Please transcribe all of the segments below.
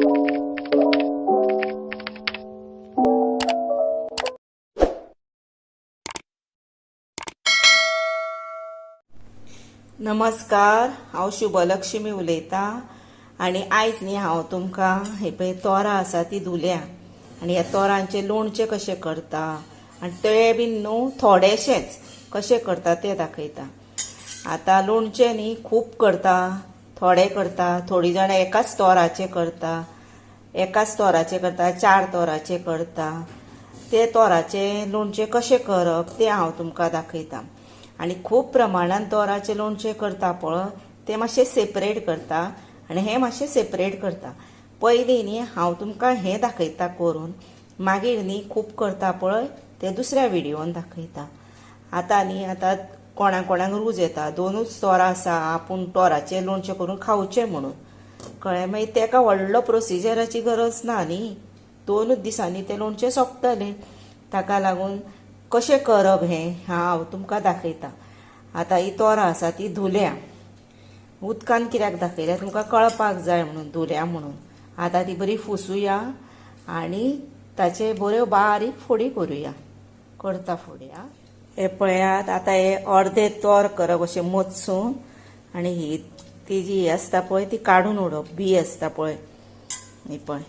नमस्कार, हांव शुभलक्ष्मी उलयतां आनी आयज न्ही हांव तुमकां हे पळय तोरां आसा ती धुल्या आनी ह्या तोरांचें लोणचें कशें करता आनी ते बीन न्हू थोडेशेंच कशें करता तें दाखयता। आतां लोणचें न्ही खूब करता, थोडे करता, थोडीं जाणां एकाच तोराचें करता, एकाच तोराचें करता, 4 तोराचें करता। ते तोराचें लोणचें कशें करप तें हांव तुमकां दाखयतां। आनी खूब प्रमाणान तोराचें लोणचें करता पळय तें मातशें सेपरेट करता आनी हें मातशें सेपरेट करता। पयलीं न्ही हांव तुमकां हें दाखयता करून, मागीर न्ही खूब करता पळय तें दुसऱ्या व्हिडिओन दाखयता। आतां कोणाक कोणाक रूच येता, 2च तोरां आसा, आपूण तोराचें लोणचें करून खावचें म्हणून, कळ्ळें? मागीर तेका व्हडलो प्रोसिजराची गरज ना न्ही, 2च दिसांनी तें लोणचें सोंपतलें। ताका लागून कशें करप हें हांव तुमकां दाखयतां। आतां ही तोरां आसा ती धुल्या, उदकान कित्याक दाखयल्या तुमकां कळपाक जाय म्हणून धुल्या म्हणून। आतां ती बरी फुसूया आनी ताचे बऱ्यो बारीक फोडी करुया। करता फोडी आं। हे पळयात, आतां हे अर्दे तोर करप अशें मचसून आनी ही ती जी आसता पळय ती काडून उडोवप, बी आसता पळय ही पळय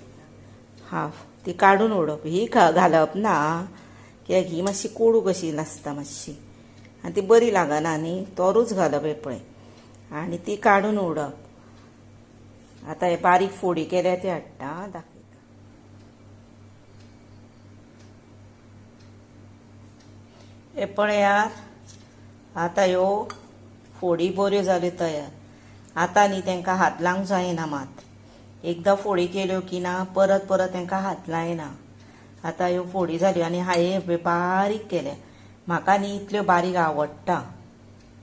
हाफ, ती काडून उडोवप, ही घालप ना कित्याक ही मातशी कोडू कशी नासता मातशी आनी ती बरी लागना न्ही, तोरूच घालप हे पळय आनी ती काडून उडोवप। आतां हे बारीक फोडी केल्या ते हाडटा दाखयता। हे पळयात, आतां ह्यो फोडी बऱ्यो जाल्यो तयार। आतां न्ही तांकां हात लावंक जायना मात, एकदां फोडी केल्यो की ना परत परत तांकां हात लायना। आतां ह्यो फोडी जाल्यो आनी हांवें बारीक केल्या, म्हाका न्ही इतल्यो बारीक आवडटा।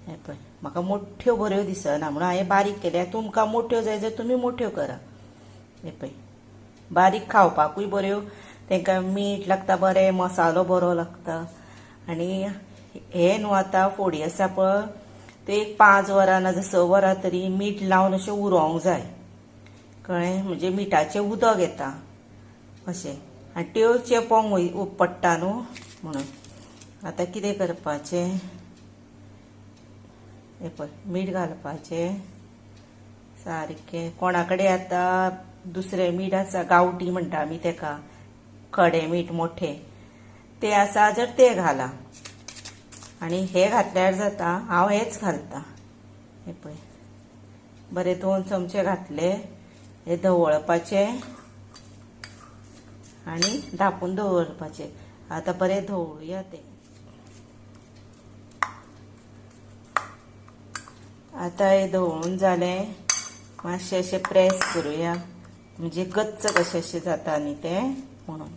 हे पळय, म्हाका मोठ्यो बऱ्यो दिसना म्हणून हांवें बारीक केल्या। तुमकां मोठ्यो जाय जाल्यार तुमी मोठ्यो करा। हे पळय, बारीक खावपाकूय बऱ्यो, तांकां मीठ लागता बरें, मसालो बरो लागता आनी हे न्हू आतां फोडी आसा पळय ते एक 5 वरां नाजाल्यार 6 वरां तरी मीठ लावन अशें उरोवंक जाय, कळ्ळें? म्हणजे मिठाचें उदक येता अशें आनी त्यो चेपोंक पडटा न्हू म्हणून। आतां कितें करपाचें, हे पळय मीठ घालपाचें सारकें। कोणा कडेन आतां दुसरें मीठ आसा, गांवठी म्हणटा आमी ताका, खडें मीठ मोठें तें आसा जर तें घाला आनी हें घातल्यार जाता, हांव हेंच घालता। हे पळय बरें 2 चमचे घातले, हे धवळपाचें आनी धांपून दवरपाचें। आतां बरें धवळुया तें। आतां हे धवळून जालें, मातशें अशें प्रेस करुया म्हणजे गच्च कशें अशें जाता न्ही तें म्हणून।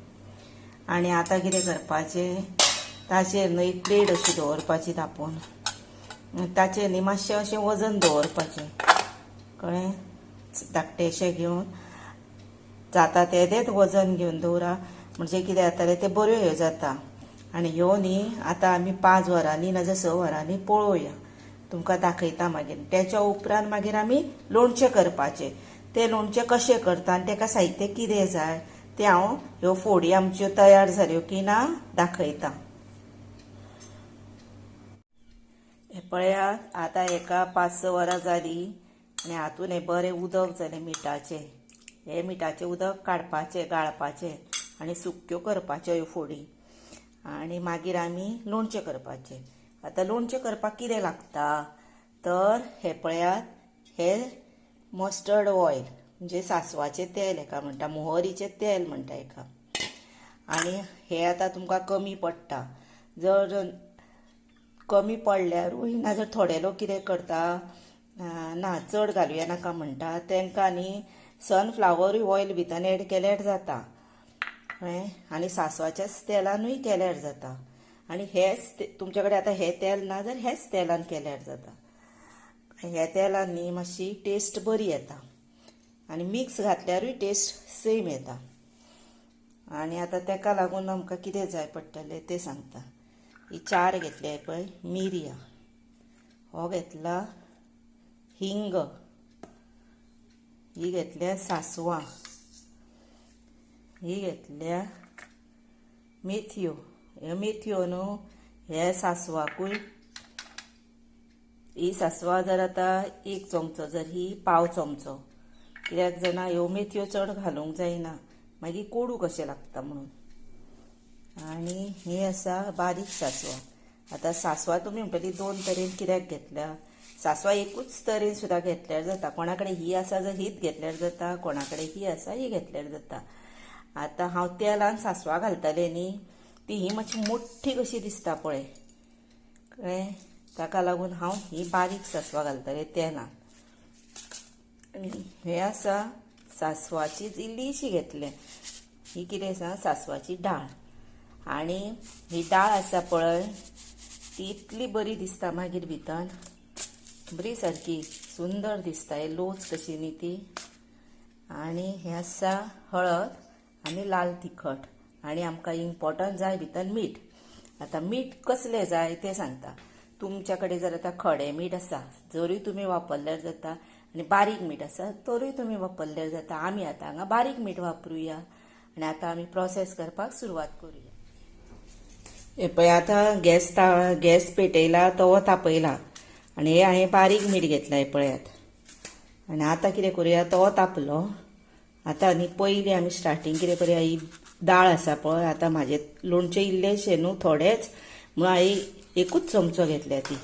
आनी आतां कितें करपाचें, ताचेर न्ही एक प्लेट अशी दवरपाची धांपून, ताचेर न्ही मातशें अशें वजन दवरपाचें, कळ्ळें? धाकटेशें घेवन जाता तेदेंच वजन घेवन दवरा, म्हणजे कितें जातालें तें बऱ्यो ह्यो जाता। आनी ह्यो न्ही आतां आमी 5 वरांनी नाजाल्यार 6 वरांनी पळोवया, तुमकां दाखयता मागीर। तेच्या उपरांत मागीर आमी लोणचें करपाचें। तें लोणचें कशें करता आनी ताका साहित्य कितें जाय तें हांव ह्यो फोडी आमच्यो तयार जाल्यो की ना दाखयता। हे पळयात, आतां हेका 5-6 वरां जालीं आनी हातूंत हें बरें उदक जालें मिठाचें। हे मिठाचें उदक काडपाचें, गाळपाचें आनी सुक्यो करपाच्यो ह्यो फोडी आनी मागीर आमी लोणचें करपाचें। आतां लोणचें करपाक कितें लागता तर हे पळयात, हे मस्टर्ड ऑयल म्हणजे सासवाचें तेल हेका म्हणटा, मोहरीचें तेल म्हणटा हेका। आनी हे आतां तुमकां कमी पडटा, जर कमी पडल्यारूय नाजाल्यार थोडे लोक कितें करता, ना चड घालुया नाका म्हणटा, तांकां न्ही सनफ्लावर ऑयल भितर एड केल्यार जाता, कळ्ळें? आनी सासवाच्याच तेलानूय केल्यार जाता। आनी हेच तुमचे कडेन आतां हें तेल ना जाल्यार हेच तेलान केल्यार जाता। ह्या तेलान न्ही मातशी टेस्ट बरी येता आनी मिक्स घातल्यारूय टेस्ट सेम येता। आनी आतां ताका लागून आमकां कितें जाय पडटलें तें सांगता। ही 4 घेतल्या पळय मिरयां, हो घेतला हिंग, ही घेतल्या सासवां, ही घेतल्या मेथयो. ह्यो मेथयो न्हू हे सासवाकूय. ही सासवा जर आतां 1 चमचो जर ही पाव चमचो, कित्याक जाणा ह्यो मेथयो चड घालूंक जायना मागीर कोडू कशें लागता म्हणून. आनी ही आसा बारीक सासवा. आतां सासवा तुमी म्हणटली 2 तरेन कित्याक घेतल्या. सासवा एकूच तरेन सुद्दां घेतल्यार जाता. कोणा कडेन ही आसा जर हीच घेतल्यार जाता, कोणा कडेन ही आसा ही घेतल्यार जाता. आतां हांव तेलान सासवा घालतलें न्ही, ती ही मातशी मोठी कशी दिसता पळय कळ्ळें. ताका लागून हांव ही बारीक सासवा घालतलें तेलान. आनी हे आसा सासवाची इल्लीशी घेतल्या. ही कितें आसा सासवाची दाळ. आनी ही दाळ आसा पळय ती इतली बरी दिसता मागीर भितर, बरी सारकी सुंदर दिसता. हे लोच कशी न्ही ती. आनी हे आसा हळद आनी लाल तिखट. आनी आमकां इम्पॉर्टंट जाय भितर मीठ. आतां मीठ कसलें जाय तें सांगता. तुमच्या कडेन जर आतां खडें मीठ आसा जरूय तुमी वापरल्यार जाता, आनी बारीक मीठ आसा तरूय तुमी वापरल्यार जाता. आमी आतां हांगा बारीक मीठ वापरुया. आनी आतां आमी प्रोसेस करपाक सुरवात करुया. हे पळय आतां गॅस पेटयला, तवो तापयला आनी हे हांवें बारीक मीठ घेतला. हे पळयात. आनी आतां कितें करुया, तवो तापलो. आतां न्ही पयलीं आमी स्टार्टींग कितें करुया, ही दाळ आसा पळय. आतां म्हाजें लोणचें इल्लेशें न्हू थोडेंच म्हणून हांवें एकूच चमचो घेतल्या ती.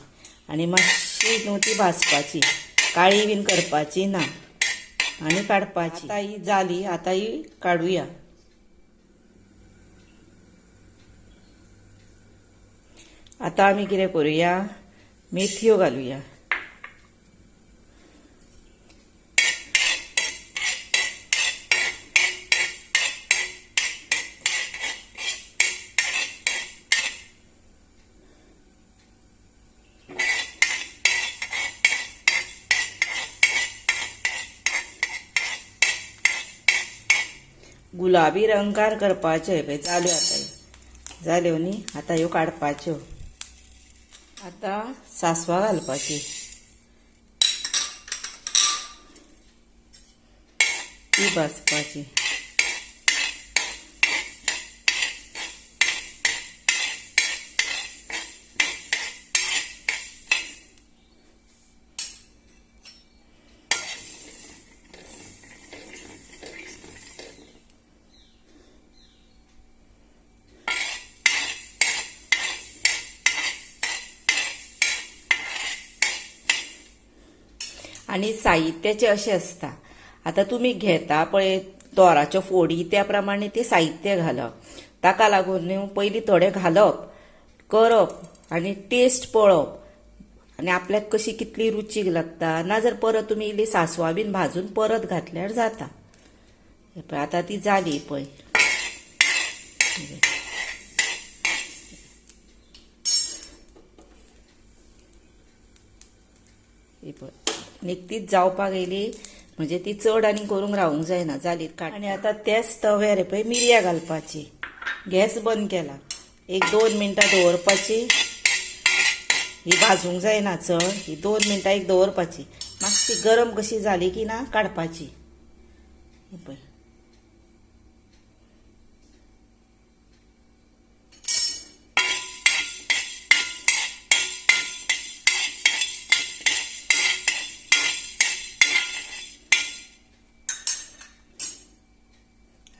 आनी मातशी न्हू ती भाजपाची, काळी बीन करपाची ना आनी काडपाची. आतां ही जाली, आतां ही काडुया. आतां आमी कितें करुया, मेथयो घालुया. गुलाबी रंगार करपाचे. पळय जाल्यो आतां जाल्यो न्ही. आतां ह्यो काडपाच्यो. आतां सासवा घालपाची. ती भाजपाची. आनी साहित्याचे अशें आसता. आतां तुमी घेता पळय तोराच्यो फोडी, त्या प्रमाणे ते साहित्य घालप. ताका लागून न्हू पयलीं थोडें घालप, करप आनी टेस्ट पळोवप. आनी आपल्याक कशी कितली रुचीक लागता. नाजाल्यार परत तुमी इल्ली सासवा बीन भाजून परत घातल्यार जाता. हे पळय आतां ती जाली पळय. ही पळय निकतीच जावपाक येयली म्हणजे ती चड आनी करूंक रावूंक जायना. जाली काड. आनी आतां तेच तव्यार हे पळय मिरयां घालपाची. गॅस बंद केला. 1-2 मिनटां दवरपाची. ही भाजूंक जायना चड. ही 2 मिनटां एक दवरपाची. मातशी गरम कशी जाली की ना काडपाची. ही पळय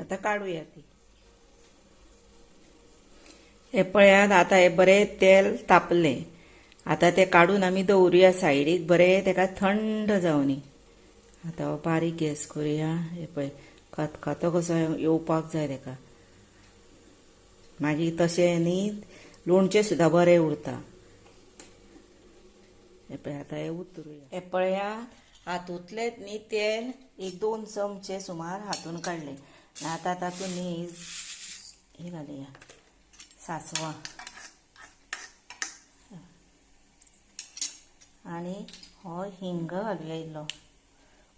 आतां काडुया ती. हे पळयात आतां हे बरें तेल तापलें. आतां ते काडून आमी दवरुया सायडीक. बरें तेका थंड जावनी. आतां बारीक गॅस करुया. हे पळय खतखतो कसो येवपाक जाय तेका. मागीर तशें न्ही लोणचें सुद्दां बरें उरता. हे पळय आतां हे उतरुया. हे पळयात हातूंतलें न्ही तेल 1-2 चमचे सुमार हातून काडलें. आतां तातूंत न्ही हे घालुया सासवा. आनी हो हिंग घालुया इल्लो.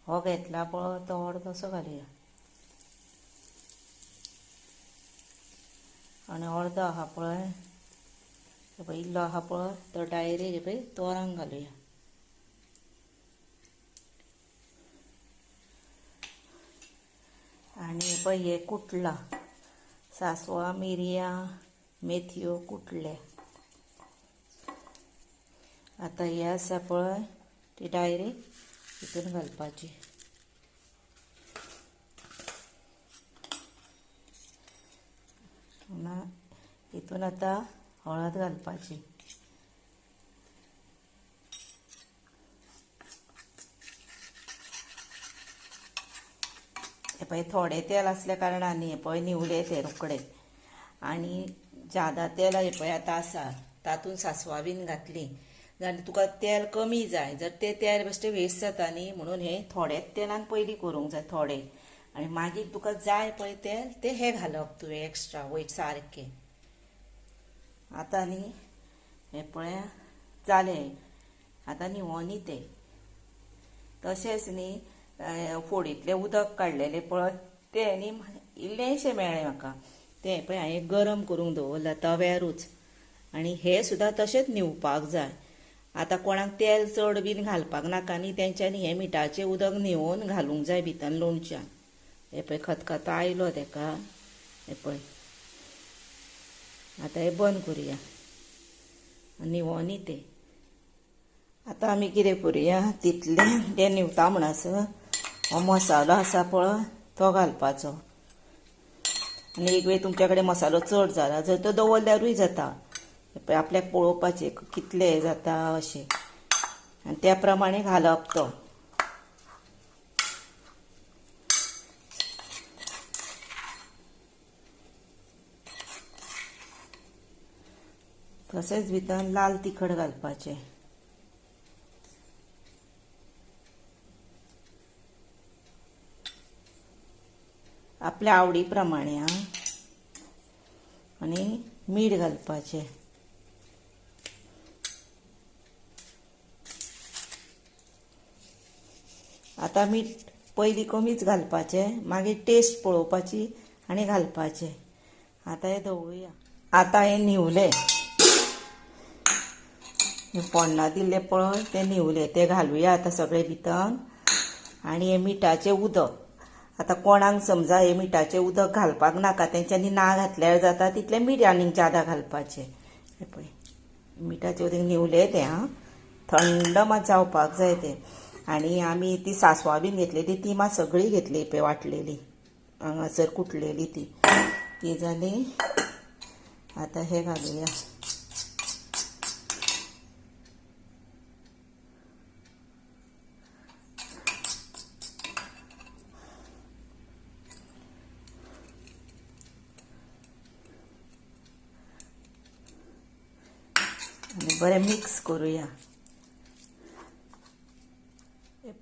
हो घेतला पळय तो अर्दोसो घालुया. आनी अर्दो आहा पळय हे पळय इल्लो आहा पळय तो डायरेक्ट हे पळय तोरांक घालुया. आनी हे पळय हे कुटला. सासवा मिरयां मेथयो कुटल्या. आता हे आसा पळय ती डायरेक्ट हितून घालपाची. हितून आता हळद घालपाची. हे पळय थोडे तेल असल्या कारणान हे पळय निवले ते रोकडे. आणि ज्यादा तेल हे पळय आतां आसा तातूंत सासवां बीन घातली जाल्यार तुका तेल कमी जाय. जर ते तेल बेश्टे वेस्ट जाता न्ही म्हणून हे थोडेच तेलान पयलीं करूंक जाय थोडे. आनी मागीर तुका जाय पळय तेल ते हे घालप तुवें एक्स्ट्रा वयर सारकें. आतां न्ही हे पळय जालें. आतां निवोनी ते तशेंच न्ही फोडींतलें उदक काडलेलें पळय तें न्ही इल्लेशें मेळ्ळें म्हाका. तें पळय हांवें गरम करूंक दवरलां तव्यारूच. आनी हें सुद्दां तशेंच न्हिवपाक जाय. आतां कोणाक तेल चड बीन घालपाक नाका न्ही तेंच्यांनी हें मिठाचें उदक न्हिवोवन घालूंक जाय भितर लोणच्यान. हे पळय खतखतो आयलो तेका. हे पळय आतां हें बंद करुया. निवोनी तें. आतां आमी कितें करुया तितलें तें निवता म्हणसर हो मसालो आसा पळय तो घालपाचो. आनी एक वेळ तुमच्या कडेन मसालो चड जाला जर तो दवरल्यारूय जाता. आपल्याक पळोवपाचें कितलें हें जाता अशें आनी त्या प्रमाणें घालप तो. तशेंच भितर लाल तिखट घालपाचें. आपल्या आवडी प्रमाणें आं. आनी मीठ घालपाचें. आतां मीठ पयलीं कमीच घालपाचें मागीर टेस्ट पळोवपाची आनी घालपाचें. आतां हें दवरुया. आतां हें न्हिवलें. हें फोण्णां दिल्लें पळय तें न्हिवलें तें घालुया आतां सगळें भितर. आनी हें मिठाचें उदक. आतां कोणाक समजा हें मिठाचें उदक घालपाक नाका तेंच्यांनी ना घातल्यार जाता तितलें मीठ आनीक ज्यादा घालपाचें. हें पळय मिठाचें उदक न्हिवलें तें आं. थंड मात जावपाक जाय तें. आनी आमी ती सासवां बीन घेतलेली ती मात सगळी घेतली पळय वाटलेली हांगासर कुटलेली ती जाली. आतां हें घालुया. आनी बरें मिक्स करुया.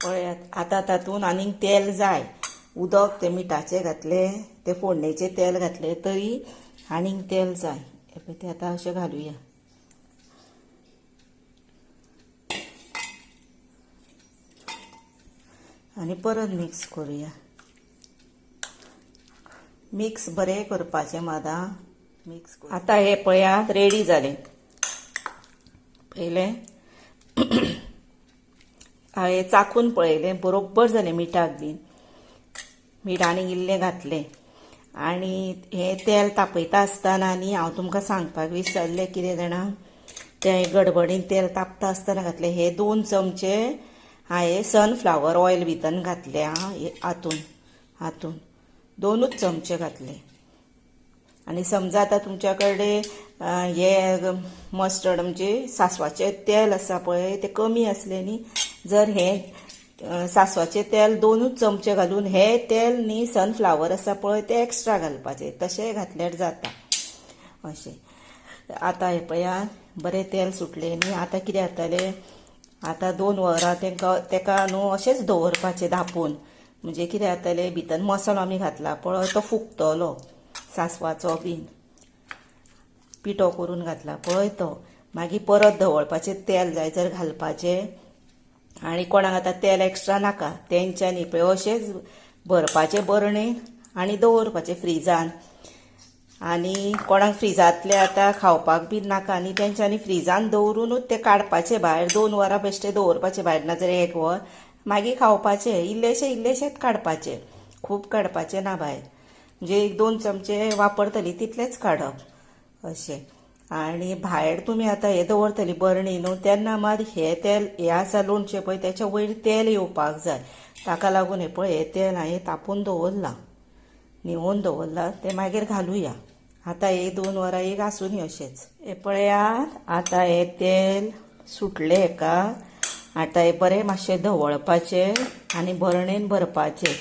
पळयात आतां तातूंत आनीक तेल जाय. उदक तें मिठाचें घातलें तें फोडणेचें तेल घातलें तरी आनीक तेल जाय. हे पळय तें आतां अशें घालुया. आनी परत मिक्स करुया. मिक्स बरें करपाचें मात मिक्स. आतां हें पळयात रेडी जालें. पयलें हांवें चाखून पळयलें बरोबर जालें मिठाक बीन. मीठ आनीक इल्लें घातलें. आनी हें तेल तापयता आसतना न्ही हांव तुमकां सांगपाक विसरलें कितें जाणां तें गडबडीन तेल तापता आसतना घातलें. हे 2 चमचे हांवें सनफ्लावर ऑयल भितर घातलें आं. हातून 2च चमचे घातले. आनी समजा आतां तुमच्या कडेन हे मस्टर्ड म्हणजे सासवाचें तेल आसा पळय तें कमी असलें न्ही जर हें सासवाचें तेल 2च चमचे घालून हें तेल न्ही सनफ्लावर आसा पळय तें एक्स्ट्रा घालपाचें तशें घातल्यार जाता अशें. आतां हें पळयात बरें तेल सुटलें न्ही. आतां कितें जातलें आतां 2 वरां तेका न्हू अशेंच दवरपाचें धांपून. म्हणजे कितें जातलें भितर मसालो आमी घातला पळय तो फुगतलो. सासवाचो बीन पिठो करून घातला पळय तो. मागीर परत दवरपाचें तेल जाय जर घालपाचें. आनी कोणाक आतां तेल एक्स्ट्रा नाका तेंच्यांनी पळय अशेंच भरपाचें बरणें आनी दवरपाचें फ्रिजान. आनी कोणाक फ्रिजांतलें आतां खावपाक बीन नाका न्ही तेंच्यांनी फ्रिजान दवरूनच तें काडपाचें भायर 2 वरां बेश्टें दवरपाचें भायर नाजाल्यार 1 वर मागीर खावपाचें. इल्लेशेंच काडपाचें खूब काडपाचें ना भायर. म्हणजे 1-2 चमचे वापरतली तितलेच काडप अशें. आणि भायर तुमी आतां हें दवरतली बरणी न्हू तेन्ना मात हें तेल हें आसा लोणचें पळय तेच्या वयर तेल येवपाक जाय. ताका लागून हें पळय हें तेल हांवें तापोवन दवरलां, निवोवन दवरलां, तें मागीर घालुया. आतां 1-2 वरां एक आसूनी अशेंच. हें पळयात आतां हें तेल सुटलें हेका. आतां हें बरें मातशें धवळपाचें आनी बरणेन भरपाचें.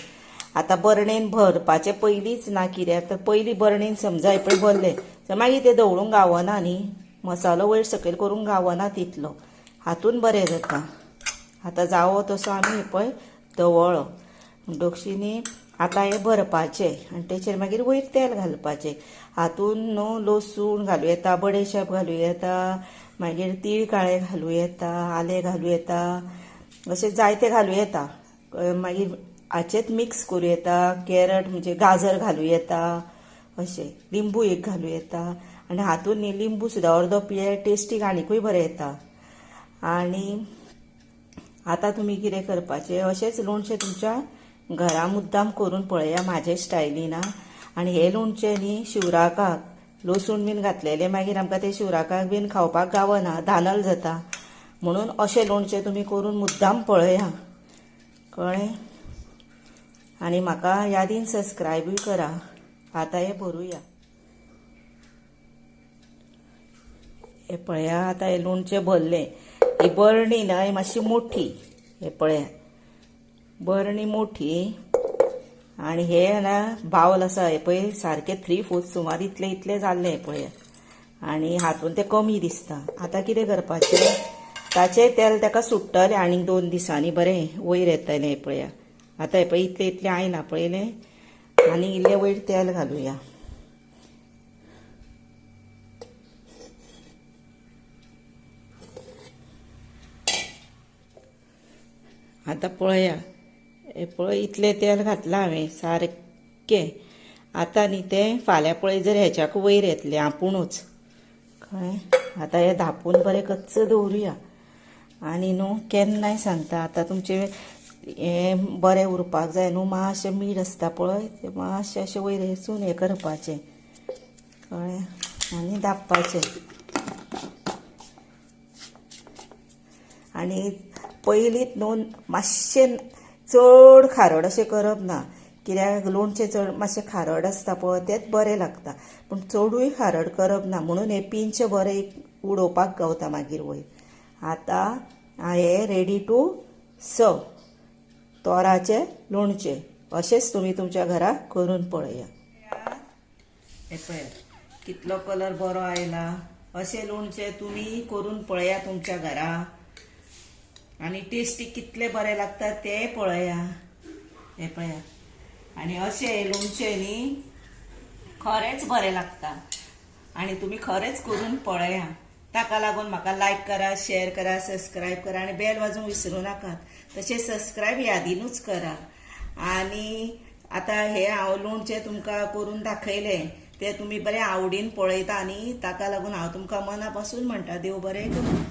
आतां बरणेन भरपाचें पयलींच ना, कित्याक तर पयलीं बरणेन समजा हें पळय भरलें तर मागीर तें धवळूंक गावना न्ही, मसालो वयर सकयल करूंक गावना तितलो, हातून बरें जाता. आतां जावो तसो आमी हें पळय धवळ्ळो म्हणटकशी न्ही आतां हें भरपाचें आनी तेचेर मागीर वयर तेल घालपाचें. हातून न्हू लसूण घालूं येता, बडेशाप घालूं येता, मागीर तीळ काळे घालूं येता, आलें घालूं येता, अशें जायतें घालूं येता. मागीर हाचेंच मिक्स करूं येता, कॅरट म्हणजे गाजर घालूं येता, अशें लिंबू एक घालूं येता. आनी हातून न्ही लिंबू सुद्दां अर्दो पिळ्यार टेस्टीक आनीकूय बरें येता. आनी आतां तुमी कितें करपाचें, अशेंच लोणचें तुमच्या घरा मुद्दाम करून पळया म्हाजे स्टायलीन. आनी हें लोणचें न्ही शिवराकाक लसूण बीन घातलेलें मागीर आमकां तें शिवराकाक बीन खावपाक गावना, धानल जाता. म्हणून अशें लोणचें तुमी करून मुद्दाम पळया, कळ्ळें. आनी म्हाका यादीन सबस्क्रायबूय करा. आतां हें भरूया. हें पळया आतां हें लोणचें भरलें. ही बरणी ना ही मातशी मोठी, हें पळया बरणी मोठी. आनी हें ना बावल आसा हें पळय सारकें 3/4 सुमार इतलें जाल्लें हें पळया. आनी हातून तें कमी दिसता. आतां कितें करपाचें, ताचें तेल ताका सुट्टलें आनीक 2 दिसांनी बरें वयर येतलें हें पळया. आतां हें पळय इतलें आयना पळयलें, आनी इल्लें वयर तेल घालुया. आतां पळया हें पळय इतलें तेल घातलां हांवें सारकें. आतां न्ही तें फाल्यां पळय जर हेच्याक वयर येतलें आपुणूच, कळ्ळें. आतां हें धापून बरें कच्च दवरुया. आनी न्हू केन्नाय सांगता आतां तुमचें हें बरें उरपाक जाय न्हू, मातशें मीठ आसता पळय तें मातशें अशें वयर हेंचून हें करपाचें, कळ्ळें. आनी धापपाचें. आनी पयलींच न्हू मातशें चड खारड अशें करप ना, कित्याक लोणचें चड मातशें खारड आसता पळय तेंच बरें लागता. पूण चडूय खारड करप ना, म्हणून हें पिंच बरें उडोवपाक गावता मागीर वयर. आतां हें रेडी टू सर्व तोराचें लोणचें. अशेंच तुमी तुमच्या घरा करून पळया. हें पळय कितलो कलर बरो आयला. अशें लोणचें तुमी करून पळया तुमच्या घरा, आनी टेस्टी कितलें बरें लागता तें पळया. हें पळया. आनी अशें लोणचें न्ही खरेंच बरें लागता. आनी तुमी खरेंच करून पळया. ताका लागून म्हाका लायक करा, शेअर करा, सबस्क्रायब करा आनी बेल वाजोवंक विसरूं नाकात. तशें सबस्क्रायब यादीनूच करा. आनी आतां हें हांव लोणचें तुमकां करून दाखयलें तें तुमी बरें आवडीन पळयता न्ही, ताका लागून हांव तुमकां मना पासून म्हणटा देव बरें करूं.